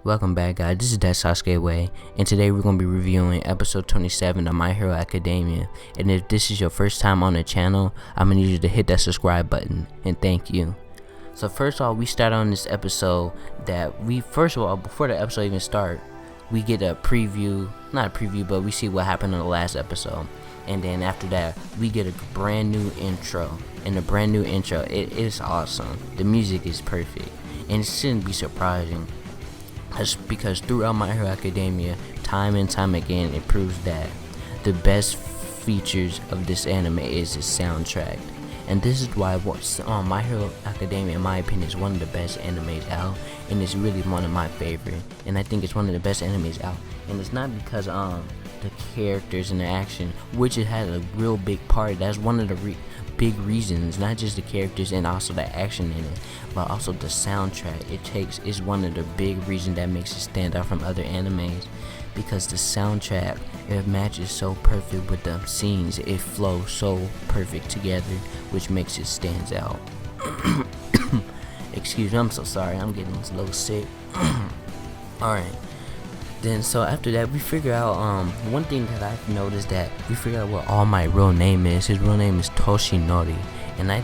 Welcome back, guys. This is that Sasuke Way, and today we're going to be reviewing episode 27 of My Hero Academia. And if this is your first time on the channel, I'm going to need you to hit that subscribe button, and thank you. So first of all, we start on this episode before the episode even start, we get a preview, not a preview, but we see what happened in the last episode. And then after that, we get a brand new intro, and the brand new intro, it is awesome. The music is perfect, and it shouldn't be surprising. Because throughout My Hero Academia, time and time again, it proves that the best features of this anime is its soundtrack. And this is why My Hero Academia, in my opinion, is one of the best animes out, and it's really one of my favorite. And I think it's one of the best animes out. And it's not because the characters and the action, which it has a real big part. That's one of the big reasons, not just the characters and also the action in it, but also the soundtrack is one of the big reasons that makes it stand out from other animes, because the soundtrack, it matches so perfect with the scenes. It flows so perfect together, which makes it stands out. Excuse me, I'm so sorry, I'm getting a little sick. Alright, then so after that, we figure out one thing that I've noticed, that we figure out what All Might's real name is. His real name is Toshinori, and I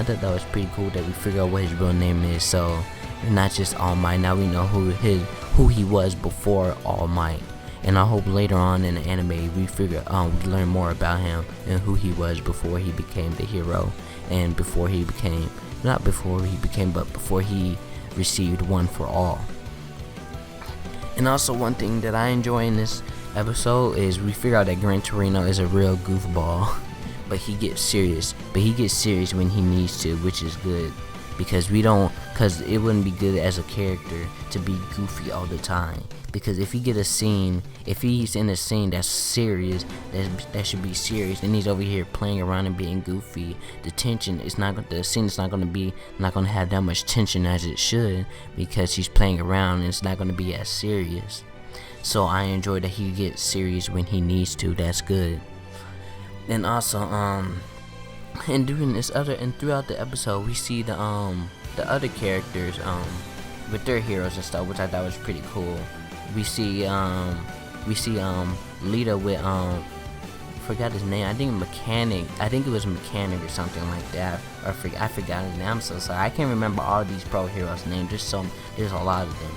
thought that was pretty cool that we figure out what his real name is. So not just All Might, now we know who he was before All Might. And I hope later on in the anime we learn more about him and who he was before he became the hero, and before he received One for All. And also, one thing that I enjoy in this episode is we figure out that Gran Torino is a real goofball, but he gets serious when he needs to, which is good, because it wouldn't be good as a character to be goofy all the time. Because if he's in a scene that's serious, that should be serious, and he's over here playing around and being goofy, the scene is not gonna have that much tension as it should, because he's playing around and it's not gonna be as serious. So I enjoy that he gets serious when he needs to. That's good. And also, and throughout the episode, we see the other characters with their heroes and stuff, which I thought was pretty cool. We see Lita with forgot his name. I think it was Mechanic or something like that. I forgot his name. I'm so sorry. I can't remember all these pro heroes' names. There's a lot of them.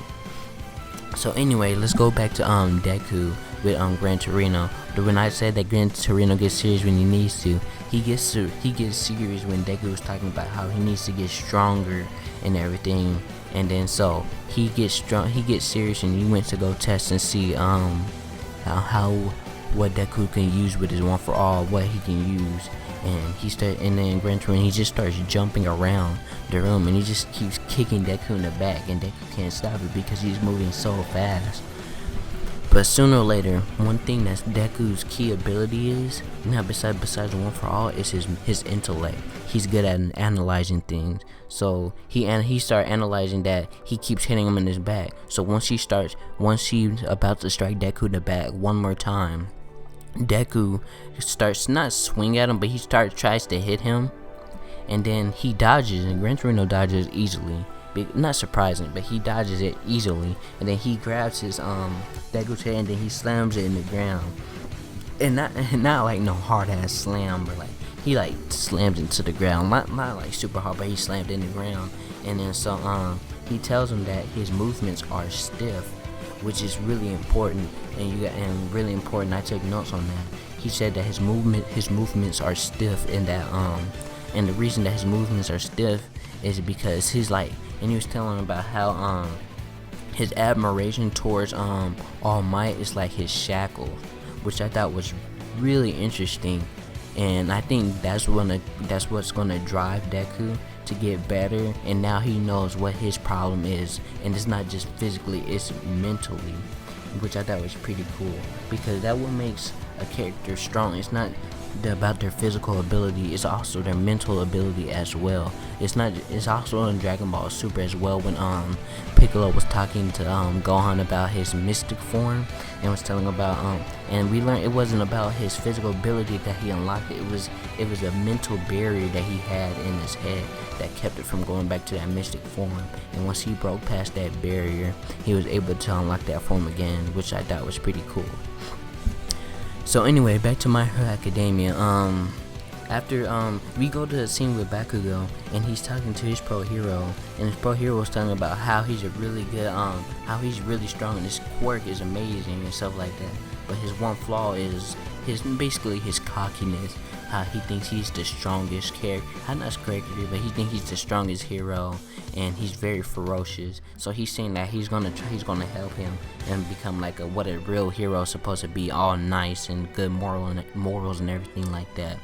So anyway, let's go back to Deku with Gran Torino. When I said that Gran Torino gets serious when he needs to, he gets serious when Deku was talking about how he needs to get stronger and everything. And then so he gets serious, and he went to go test and see what Deku can use with his One for All, what he can use. And then Gran Torino, he just starts jumping around the room, and he just keeps kicking Deku in the back, and Deku can't stop it because he's moving so fast. But sooner or later, one thing that Deku's key ability is, now besides the One for All, is his intellect. He's good at analyzing things. So he started analyzing that he keeps hitting him in his back. So once he's about to strike Deku in the back one more time, Deku starts not swing at him, but he tries to hit him, and then he dodges, and Gran Torino dodges easily. Not surprising, but he dodges it easily, and then he grabs his Deku's head, and then he slams it in the ground, and not like no hard ass slam, but like he like slams into the ground, not like super hard, but he slammed in the ground. And then so he tells him that his movements are stiff, which is really important, and really important. I took notes on that. He said that his movements are stiff, and that and the reason that his movements are stiff is because and he was telling him about how his admiration towards All Might is like his shackles, which I thought was really interesting. And I think that's what's gonna drive Deku to get better. And now he knows what his problem is, and it's not just physically, it's mentally, which I thought was pretty cool, because that what makes a character strong. It's not about their physical ability, it's also their mental ability as well. It's also in Dragon Ball Super as well when Piccolo was talking to Gohan about his mystic form and was telling about and we learned it wasn't about his physical ability that he unlocked. It was a mental barrier that he had in his head that kept it from going back to that mystic form. And once he broke past that barrier, he was able to unlock that form again, which I thought was pretty cool. So anyway, back to My Hero Academia. After we go to the scene with Bakugo, and he's talking to his pro hero, and his pro hero was talking about how he's a really good how he's really strong and his quirk is amazing and stuff like that. But his one flaw is basically his cockiness. He thinks he's the strongest character, not character, but he thinks he's the strongest hero, and he's very ferocious. So he's saying that he's gonna help him and become like what a real hero is supposed to be, all nice and good morals and everything like that.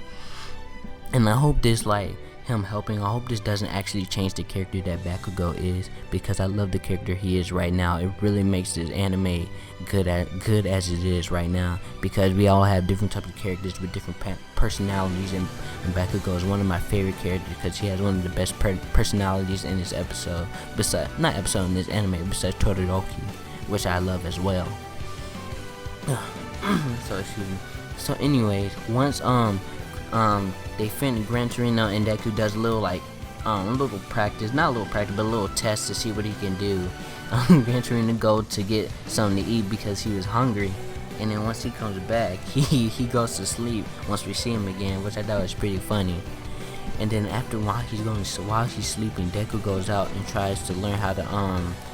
And I hope this, like him helping, I hope this doesn't actually change the character that Bakugo is, because I love the character he is right now. It really makes this anime good as it is right now, because we all have different types of characters with different personalities, and Bakugo is one of my favorite characters because he has one of the best personalities in this episode, in this anime, besides Todoroki, which I love as well. So excuse me. So anyways, once they finish, Gran Torino and Deku does a little practice, not a little practice, but a little test to see what he can do. Gran Torino go to get something to eat because he was hungry, and then once he comes back, he goes to sleep once we see him again, which I thought was pretty funny. And then while he's sleeping, Deku goes out and tries to learn how to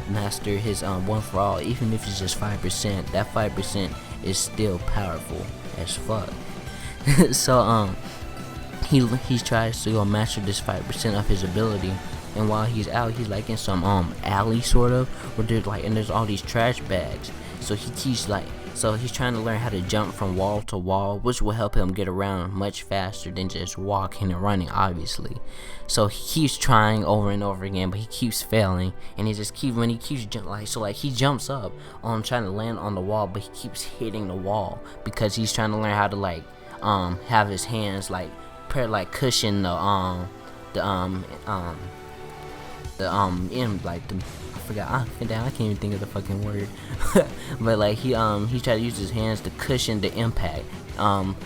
master his one for all, even if it's just 5%. That 5% is still powerful as fuck. So he tries to go master this 5% of his ability, and while he's out, he's like in some alley sort of, where there's all these trash bags. So he's trying to learn how to jump from wall to wall, which will help him get around much faster than just walking and running, obviously. So he keeps trying over and over again, but he keeps failing, and he jumps up on trying to land on the wall, but he keeps hitting the wall because he's trying to learn how to have his hands cushion I can't even think of the fucking word. But he tried to use his hands to cushion the impact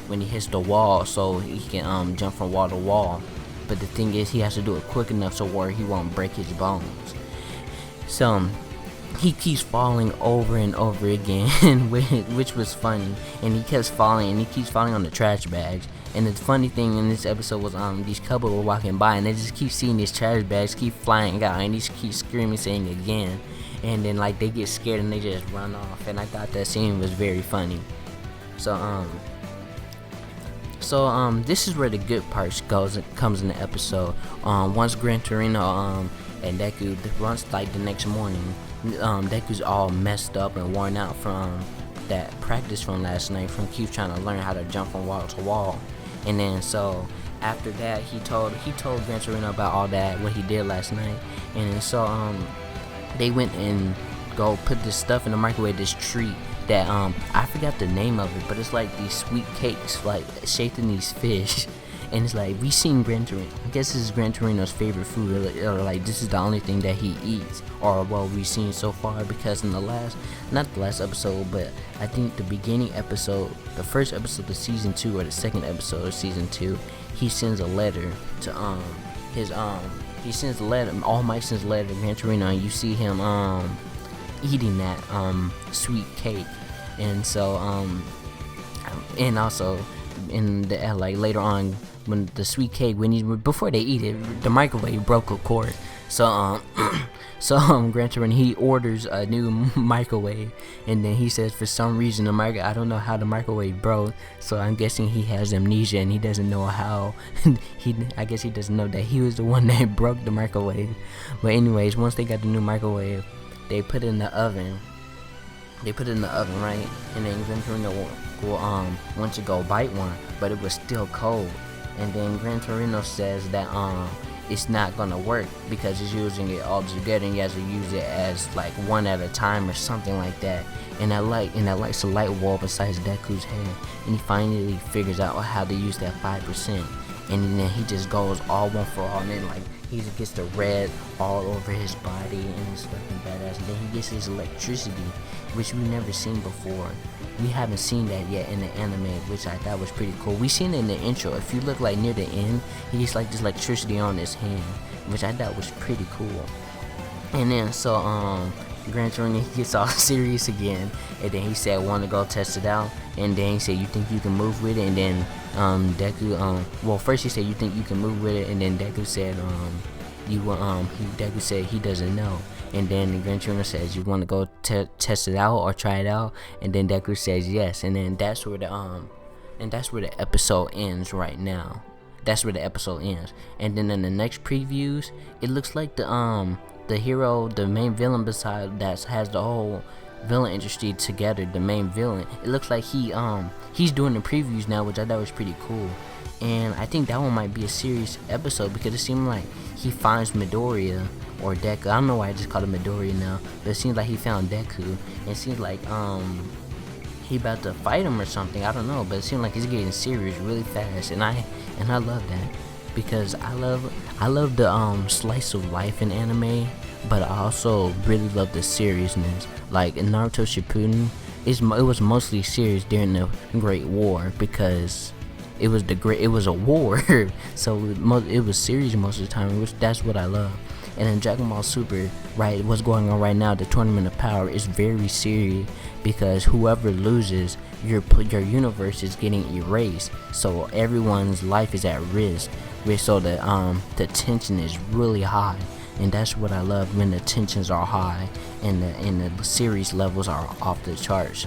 when he hits the wall, so he can jump from wall to wall. But the thing is, he has to do it quick enough so where he won't break his bones. So he keeps falling over and over again, which was funny, and he keeps falling on the trash bags. And the funny thing in this episode was these couple were walking by, and they just keep seeing these trash bags keep flying out, and they just keep screaming, saying again, and then they get scared and they just run off. And I thought that scene was very funny. So this is where the good part comes in the episode. Once Gran Torino and Deku, the next morning, Deku's all messed up and worn out from that practice from last night, from keep trying to learn how to jump from wall to wall. And then so after that, he told Gran Torino about all that, what he did last night. And then so they went and go put this stuff in the microwave, this treat that I forgot the name of it, but it's like these sweet cakes shaped in these fish. And it's we seen Gran Torino, I guess this is Gran Torino's favorite food, or this is the only thing that he eats, or we've seen so far, because in not the last episode, but I think the beginning episode, the first episode of season 2, or the second episode of season 2, he sends a letter to All Might sends a letter to Gran Torino, and you see him eating that sweet cake. And so and also in the later on, when the sweet cake, before they eat it, the microwave broke, of course. So Gran Torino, he orders a new microwave, and then he says for some reason I don't know how the microwave broke, so I'm guessing he has amnesia and he doesn't know how. I guess he doesn't know that he was the one that broke the microwave. But anyways, once they got the new microwave, they put it in the oven. Right? And then Gran Torino went to go bite one, but it was still cold. And then Gran Torino says that it's not gonna work because it's using it all together, and he has to use it as like one at a time or something like that. And that light's a light bulb beside Deku's head, and he finally figures out how to use that 5%. And then he just goes all one for all, and then like he gets the red all over his body, and it's fucking badass. And then he gets his electricity, which we've never seen before. We haven't seen that yet in the anime, which I thought was pretty cool. We seen it in the intro. If you look like near the end, he gets like this electricity on his hand, which I thought was pretty cool. And then Gran Torino, he gets all serious again, and then he said, "Want to go test it out?" And then he said, "You think you can move with it?" And then Deku, well, first he said, "You think you can move with it?" And then Deku said, Deku said he doesn't know. And then Gran Torino says, "You want to go test it out or try it out?" And then Deku says yes. And then that's where the episode ends right now. That's where the episode ends. And then in the next previews, it looks like the hero, the main villain beside that has the whole villain industry together, the main villain, it looks like he's doing the previews now, which I thought was pretty cool. And I think that one might be a serious episode because it seemed like he finds Midoriya or Deku. I don't know why I just called him Midoriya now, but it seems like he found Deku, and it seems like he about to fight him or something. I don't know, but it seems like he's getting serious really fast, and I love that because I love the slice of life in anime, but I also really love the seriousness. Like in Naruto Shippuden, it was mostly serious during the Great War because it was a war, so it was serious most of the time, which that's what I love. And in Dragon Ball Super, right, what's going on right now, the Tournament of Power is very serious because whoever loses, your universe is getting erased, so everyone's life is at risk. So the tension is really high, and that's what I love, when the tensions are high and the series levels are off the charts.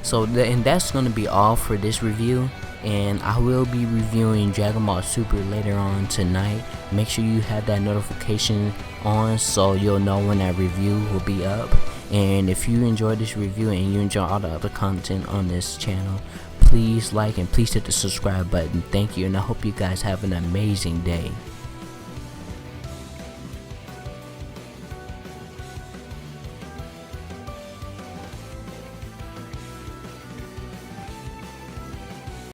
So and that's gonna be all for this review, and I will be reviewing Dragon Ball Super later on tonight. Make sure you have that notification on so you'll know when that review will be up. And if you enjoyed this review and you enjoy all the other content on this channel, please like and please hit the subscribe button. Thank you, and I hope you guys have an amazing day.